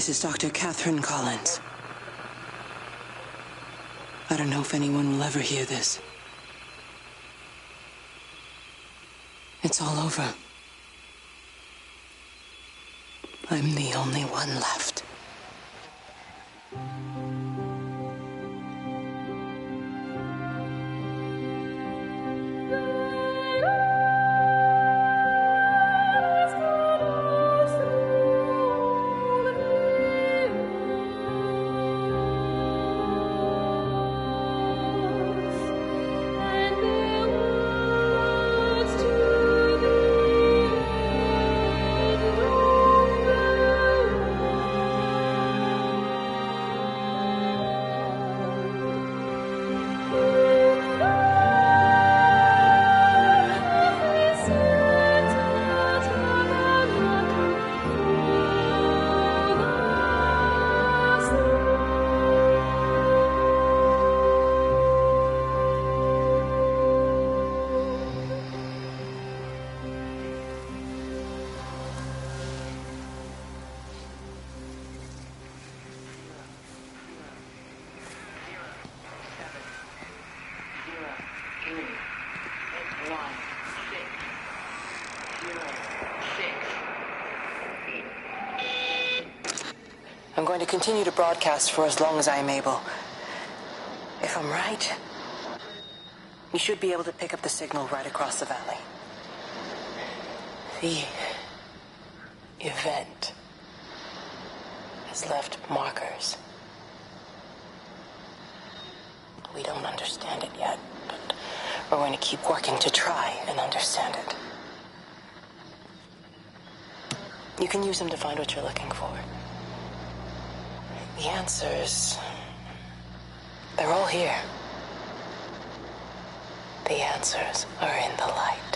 This is Dr. Catherine Collins. I don't know if anyone will ever hear this. It's all over. I'm the only one left. I'm going to continue to broadcast for as long as I am able. If I'm right, you should be able to pick up the signal right across the valley. The event has left markers. We don't understand it yet, but we're going to keep working to try and understand it. You can use them to find what you're looking for. The answers, they're all here. The answers are in the light.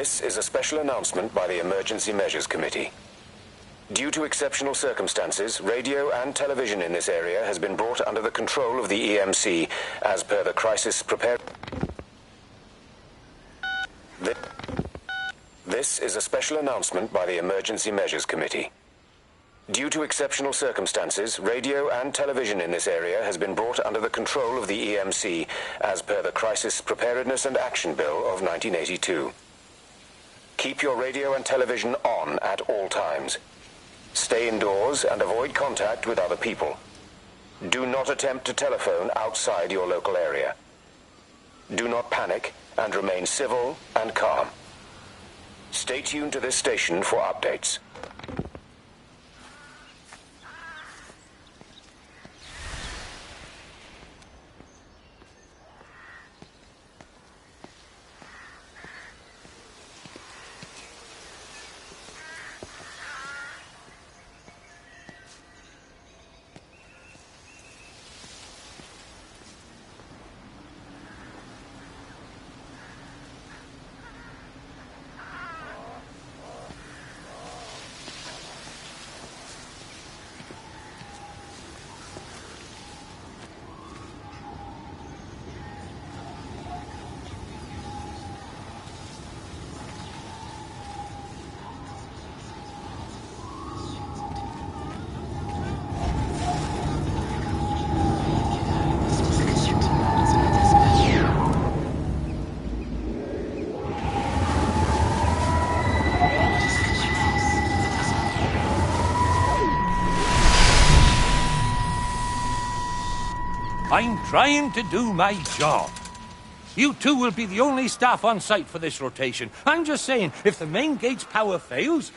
'This is a special announcement by the Emergency Measures Committee. Due to exceptional circumstances, radio and television in this area has been brought under the control of the EMC as per the crisis prepared. This is a special announcement by the Emergency Measures Committee. Due to exceptional circumstances, radio and television in this area has been brought under the control of the EMC as per the Crisis Preparedness and Action Bill of 1982. Keep your radio and television on at all times. Stay indoors and avoid contact with other people. Do not attempt to telephone outside your local area. Do not panic and remain civil and calm. Stay tuned to this station for updates. I'm trying to do my job. You two will be the only staff on site for this rotation. I'm just saying, if the main gate's power fails,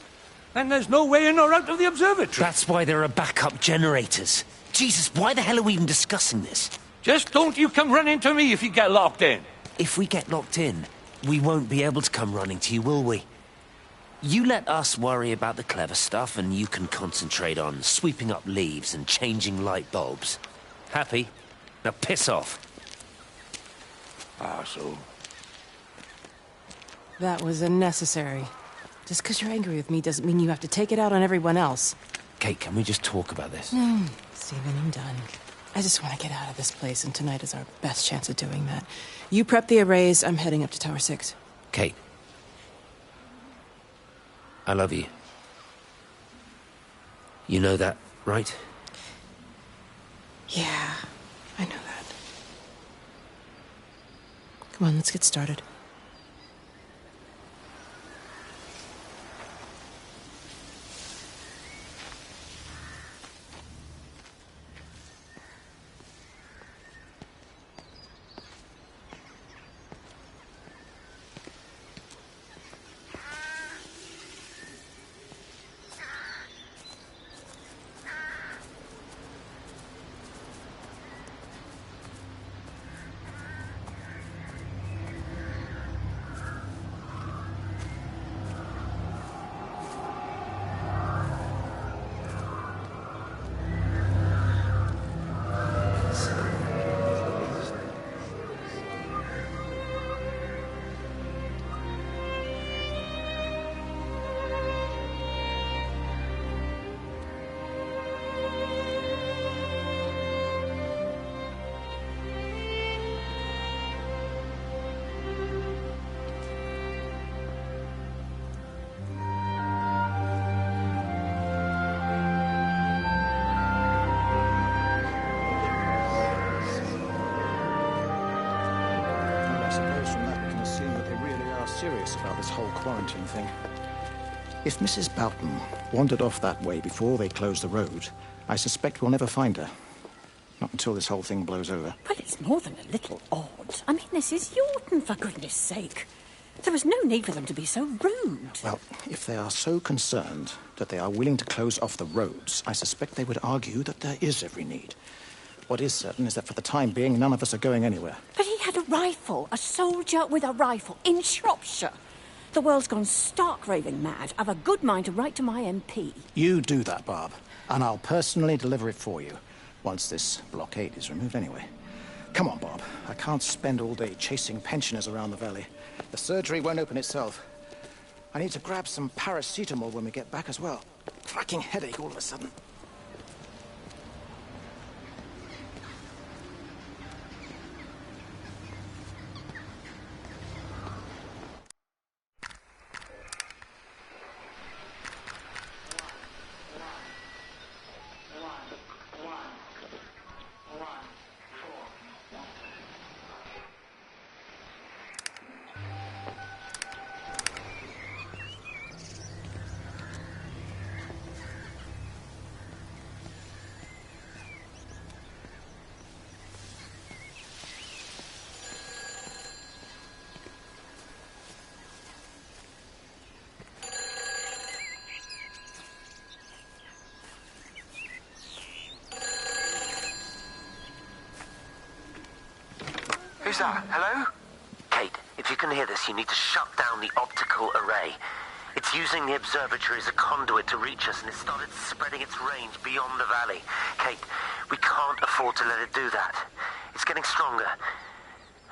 then there's no way in or out of the observatory. That's why there are backup generators. Jesus, why the hell are we even discussing this? Just don't you come running to me if you get locked in. If we get locked in, we won't be able to come running to you, will we? You let us worry about the clever stuff, and you can concentrate on sweeping up leaves and changing light bulbs. Happy? Now piss off. Arsehole. That was unnecessary. Just because you're angry with me doesn't mean you have to take it out on everyone else. Kate, can we just talk about this? Stephen, I'm done. I just want to get out of this place, and tonight is our best chance of doing that. You prep the arrays, I'm heading up to Tower 6. Kate. I love you. You know that, right? Yeah, I know that. Come on, let's get started. Serious about this whole quarantine thing. If Mrs. Boughton wandered off that way before they closed the road, I suspect we'll never find her. Not until this whole thing blows over. Well, it's more than a little odd. I mean, this is Yorton, for goodness sake. There was no need for them to be so rude. Well, if they are so concerned that they are willing to close off the roads, I suspect they would argue that there is every need. What is certain is that for the time being, none of us are going anywhere. But he had a rifle, a soldier with a rifle, in Shropshire. The world's gone stark raving mad. I've a good mind to write to my MP. You do that, Barb, and I'll personally deliver it for you, once this blockade is removed anyway. Come on, Bob. I can't spend all day chasing pensioners around the valley. The surgery won't open itself. I need to grab some paracetamol when we get back as well. Cracking headache all of a sudden. Who's that? Hello? Kate, if you can hear this, you need to shut down the optical array. It's using the observatory as a conduit to reach us, and it started spreading its range beyond the valley. Kate, we can't afford to let it do that. It's getting stronger.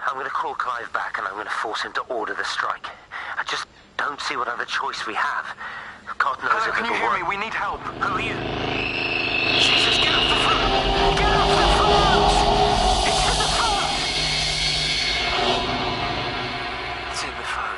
I'm going to call Clive back, and I'm going to force him to order the strike. I just don't see what other choice we have. God knows Hello, if can you it'll hear work. me? We need help. Who are you? Jesus, get off the phone! Get off the phone! It's in the phone! It's in the phone.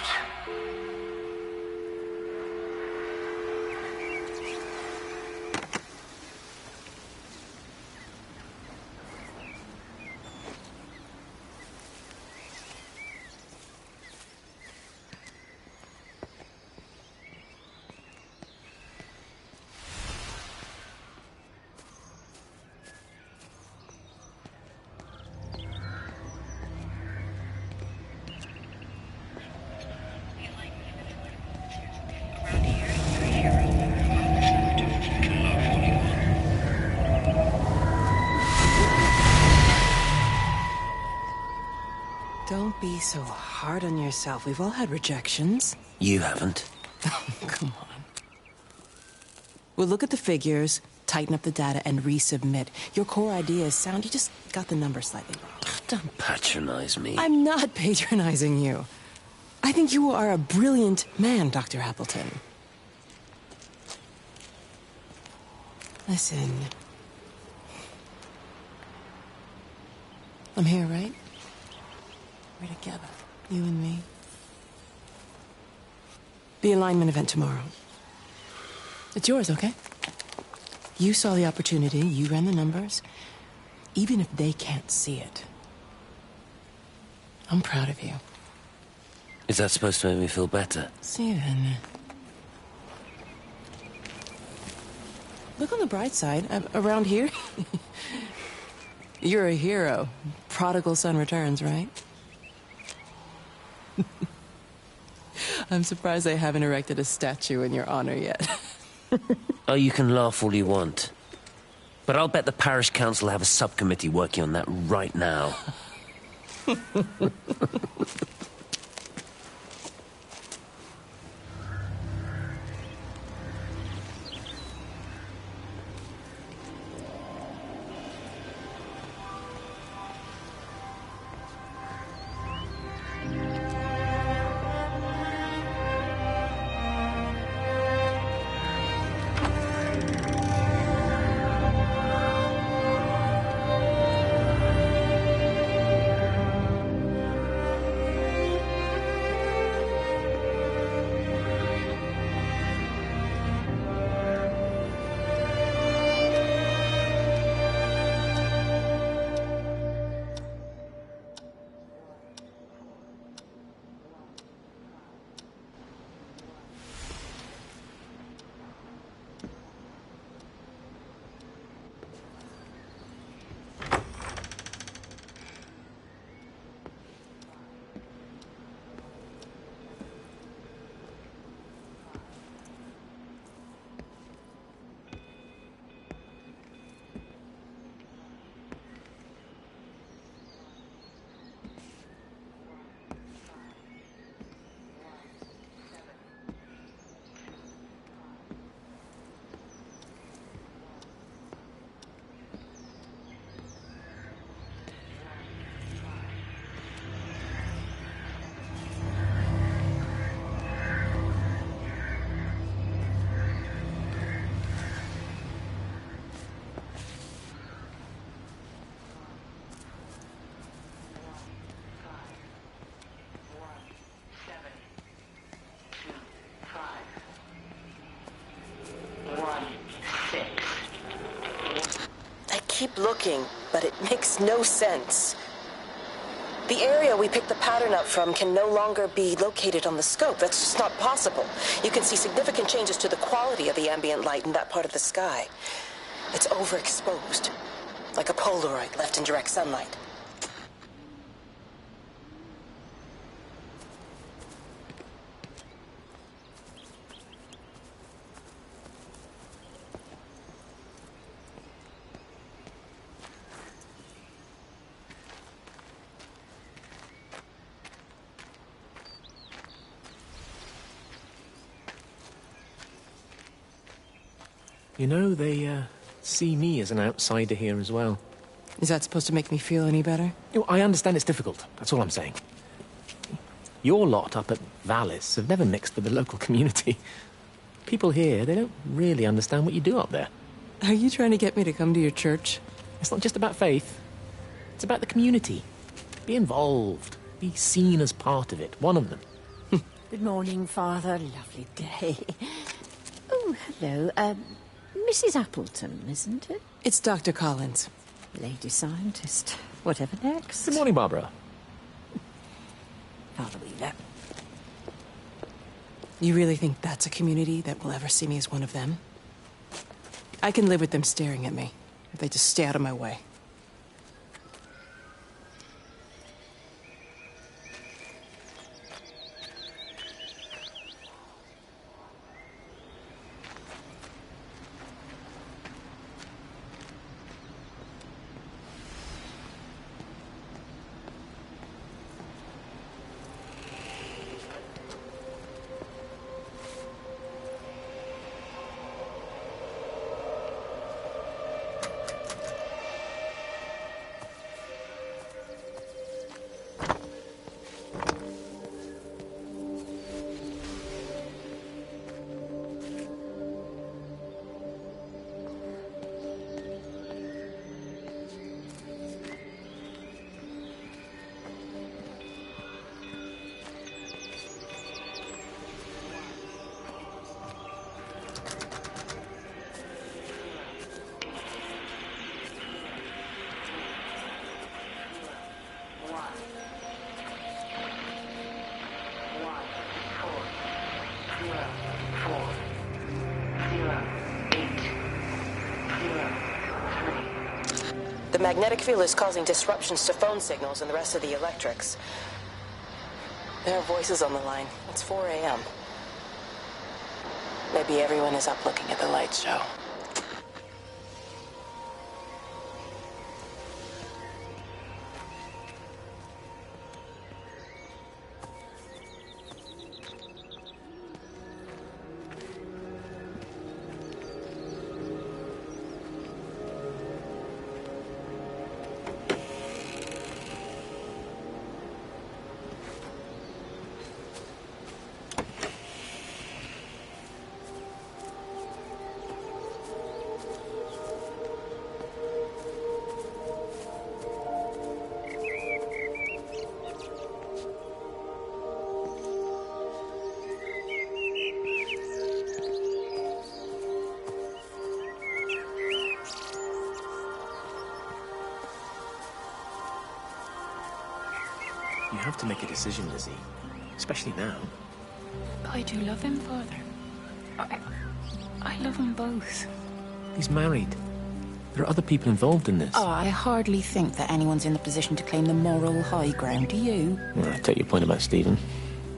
Don't be so hard on yourself. We've all had rejections. You haven't. Come on. We'll look at the figures, tighten up the data, and resubmit. Your core idea is sound. You just got the number slightly wrong. Don't patronize me. I'm not patronizing you. I think you are a brilliant man, Dr. Appleton. Listen. I'm here, right? We're together, you and me. The alignment event tomorrow. It's yours, okay? You saw the opportunity, you ran the numbers. Even if they can't see it, I'm proud of you. Is that supposed to make me feel better? Steven. Look on the bright side. Around here, you're a hero. Prodigal son returns, right? I'm surprised they haven't erected a statue in your honor yet. Oh, you can laugh all you want. But I'll bet the parish council have a subcommittee working on that right now. Keep looking, but it makes no sense. The area we picked the pattern up from can no longer be located on the scope. That's just not possible. You can see significant changes to the quality of the ambient light in that part of the sky. It's overexposed, like a Polaroid left in direct sunlight. You know, they see me as an outsider here as well. Is that supposed to make me feel any better? I understand it's difficult. That's all I'm saying. Your lot up at Vallis have never mixed with the local community. People here, they don't really understand what you do up there. Are you trying to get me to come to your church? It's not just about faith. It's about the community. Be involved. Be seen as part of it. One of them. Good morning, Father. Lovely day. Oh, hello. Mrs. Appleton, isn't it? It's Dr. Collins. Lady scientist. Whatever next. Good morning, Barbara. Father Wheeler. You really think that's a community that will ever see me as one of them? I can live with them staring at me, if they just stay out of my way. The magnetic field is causing disruptions to phone signals and the rest of the electrics. There are voices on the line. It's 4 a.m. Maybe everyone is up looking at the light show. You have to make a decision, Lizzie. Especially now. I do love him, Father. I love them both. He's married. There are other people involved in this. Oh, I hardly think that anyone's in the position to claim the moral high ground, do you? Well, I take your point about Stephen.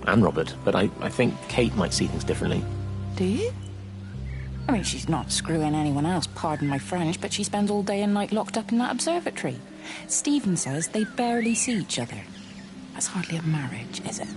And Robert. But I think Kate might see things differently. Do you? I mean, she's not screwing anyone else, pardon my French, but she spends all day and night locked up in that observatory. Stephen says they barely see each other. That's hardly a marriage, is it?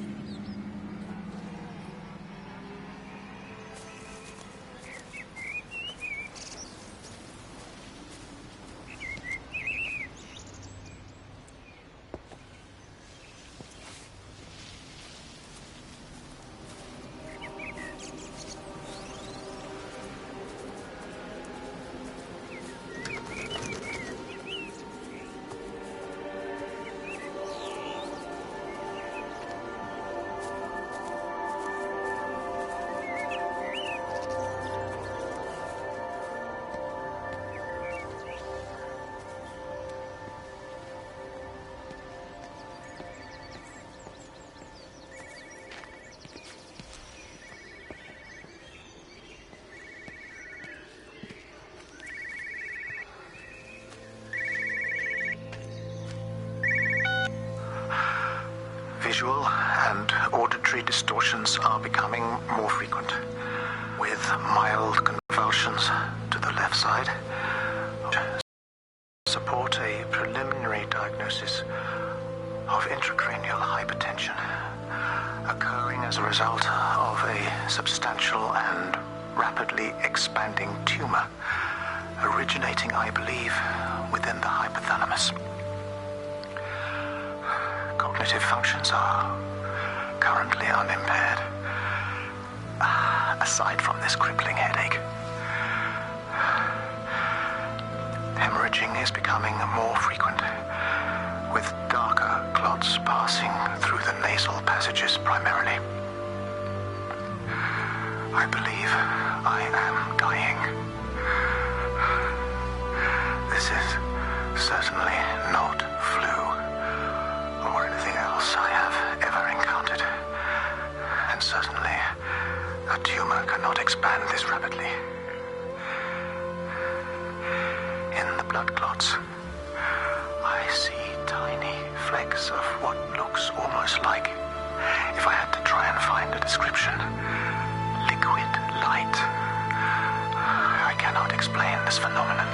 Visual and auditory distortions are becoming more frequent, with mild convulsions to the left side. Support a preliminary diagnosis of intracranial hypertension, occurring as a result of a substantial and rapidly expanding tumor, originating, I believe, within the hypothalamus. Cognitive functions are currently unimpaired, aside from this crippling headache. Hemorrhaging is becoming more frequent, with darker clots passing through the nasal passages primarily. I believe I am dying. This is certainly not flu or anything else I have ever encountered. And certainly a tumor cannot expand this rapidly. In the blood clots, I see tiny flecks of what looks almost like, if I had to try and find a description, liquid light. I cannot explain this phenomenon.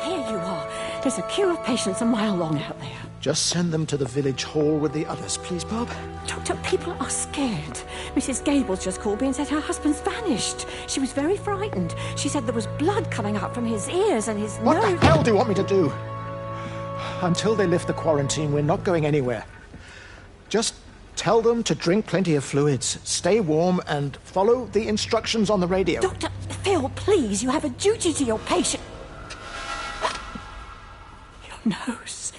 Here you are. There's a queue of patients a mile long out there. Just send them to the village hall with the others, please, Bob. Doctor, people are scared. Mrs. Gables just called me and said her husband's vanished. She was very frightened. She said there was blood coming up from his ears and his nose. What the hell do you want me to do? Until they lift the quarantine, we're not going anywhere. Just tell them to drink plenty of fluids, stay warm, and follow the instructions on the radio. Dr. Phil, please, you have a duty to your patient. Your nose.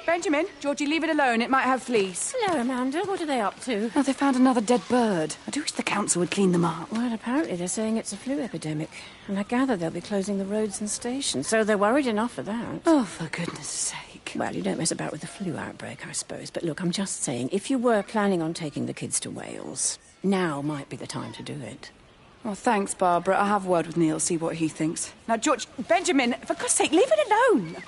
Benjamin, Georgie, leave it alone. It might have fleas. Hello, Amanda. What are they up to? Oh, they found another dead bird. I do wish the council would clean them up. Well, apparently they're saying it's a flu epidemic. And I gather they'll be closing the roads and stations, so they're worried enough for that. Oh, for goodness sake. Well, you don't mess about with the flu outbreak, I suppose. But look, I'm just saying, if you were planning on taking the kids to Wales, now might be the time to do it. Well, thanks, Barbara. I'll have a word with Neil, see what he thinks. Now, George, Benjamin, for God's sake, leave it alone.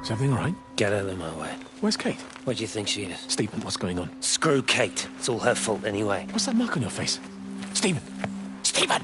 Is everything all right? Get out of my way. Where's Kate? Where do you think she is? Stephen, what's going on? Screw Kate. It's all her fault anyway. What's that mark on your face? Stephen! Stephen!